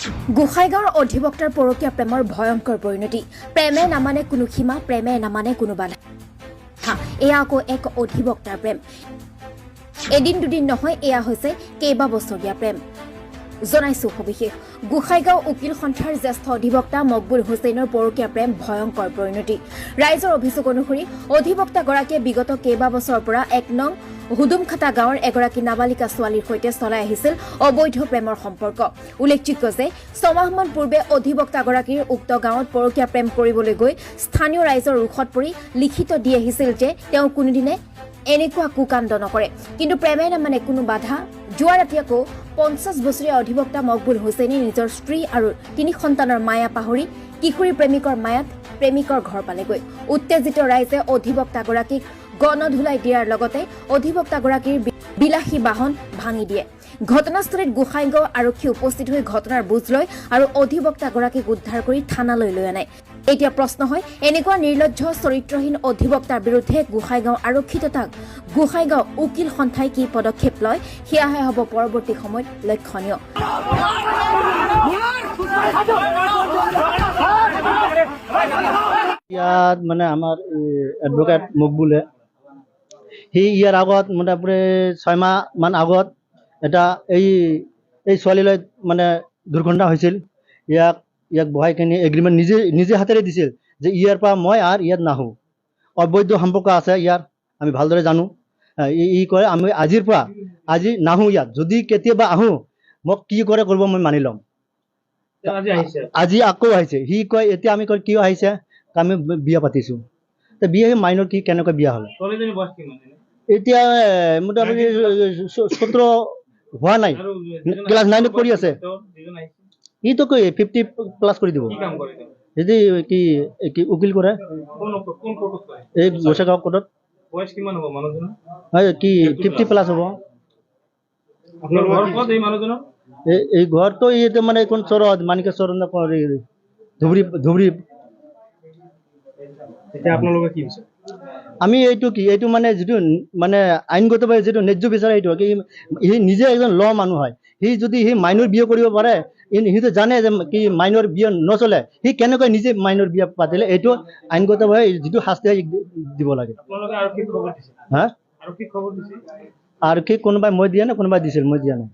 গোসাইগাঁৱৰ অধিবক্তাৰ পৰকীয়া প্ৰেমৰ ভয়ংকৰ পৰিণতি। প্ৰেমে নামানে কোনো সীমা, প্ৰেমে নামানে কোনো বাধা। এয়া আকৌ এক অধিবক্তাৰ প্ৰেম। এদিন দুদিন নহয়, এয়া হৈছে কেইবাবছৰীয়া প্ৰেম। জনাইছো সবিশেষ। গোসাইগাঁও উকিল সন্থাৰ জ্যেষ্ঠ অধিবক্তা মকবুল হুছেইনৰ পৰকীয়া প্ৰেম ভয়ংকৰ পৰিণতি। ৰাইজৰ অভিযোগ অনুসৰি অধিবক্তাগৰাকীয়ে বিগত কেইবাবছৰৰ পৰা ১ নং হুদুমখাটা গাঁৱৰ এগৰাকী নাবালিকা ছোৱালীৰ সৈতে চলাই আহিছিল অবৈধ প্ৰেমৰ সম্পৰ্ক। উল্লেখযোগ্য যে ৬ মাহমান পূৰ্বে অধিবক্তাগৰাকীৰ উক্ত গাঁৱত পৰকীয়া প্ৰেম কৰিবলৈ গৈ স্থানীয় ৰাইজৰ ৰোষত পৰি লিখিত দি আহিছিল যে তেওঁ কোনোদিনে এনেকুৱা কুকাণ্ড নকৰে। কিন্তু প্ৰেমে নামানে কোনো বাধা। যোৱা ৰাতি আকৌ ৫০ বছৰীয়া অধিবক্তা মকবুল হুছেইনে নিজৰ স্ত্ৰী আৰু ৩ সন্তানৰ মায়া পাহৰি কিশোৰী প্ৰেমিকৰ মায়াত প্ৰেমিকৰ ঘৰ পালেগৈ। উত্তেজিত ৰাইজে অধিবক্তাগৰাকীক গণধুলাই দিয়াৰ লগতে অধিবক্তাগৰাকীৰ বিলাসী বাহন ভাঙি দিয়ে। ঘটনাস্থলীত গোসাইগাঁও আৰক্ষী উপস্থিত হৈ ঘটনাৰ বুজ লয় আৰু অধিবক্তাগৰাকীক উদ্ধাৰ কৰি থানালৈ লৈ আনে। এতিয়া প্ৰশ্ন হয়, এনেকুৱা নিৰ্লজ্জ চৰিত্ৰহীন অধিবক্তাৰ বিৰুদ্ধে গোসাইগাঁও আৰক্ষী তথা গোসাইগাঁও উকিল সন্থাই কি পদক্ষেপ লয়, সেয়াহে হ'ব পৰৱৰ্তী সময়ত লক্ষণীয়। ইয়াত মানে আমাৰ এডভোকেট মকবুলে ইয়াৰ আগত মোটামুটি ৬ মাহমান আগত এটা এই ছোৱালীলৈ মানে দুৰ্ঘটনা হৈছিল। ইয়াক বহাই কিনি এগ্ৰিমেণ্ট নিজে হাতেৰে দিছিল যে ইয়াৰ পৰা মই আৰু ইয়াত নাহোঁ, অবৈধ সম্পৰ্ক আছে ইয়াৰ, আমি ভালদৰে জানো। ই কয় আমি আজি নাহোঁ ইয়াত, যদি কেতিয়াবা আহোঁ মোক কি কৰে কৰিব মই মানি ল'ম। আজি আকৌ আহিছে। সি কয় এতিয়া আমি কয় কিয় আহিছে, আমি বিয়া পাতিছোঁ। বিয়া মাইনৰ কি কেনেকৈ বিয়া হ'ল? এতিয়া মোটামুটি ১৭ হোৱা নাই, ক্লাছ 9ত পঢ়ি আছে। ইটো কৈ 50+ কৰি দিব। যদি কি উকিল কৰে এই গোসাইগাঁও কোৰ্টত কি 50+ হ'ব। এই ঘৰটো এইটো মানে কোন চৰত মানিকেশ্বৰ ধুবুৰী। আমি এইটো মানে যিটো মানে আইনগতভাৱে যিটো ন্যায্য বিচাৰে এইটো সি নিজে এজন মানুহ হয়। সি মাইনৰ বিয়া কৰিব পাৰে, সিটো জানে যে কি মাইনৰ বিয়া নচলে, সি কেনেকৈ নিজে মাইনৰ বিয়া পাতিলে, এইটো আইনগতভাৱে যিটো শাস্তি দিব লাগে। আৰক্ষীক কোনোবাই মই দিয়া নাই, কোনোবাই দিছিল, মই দিয়া নাই।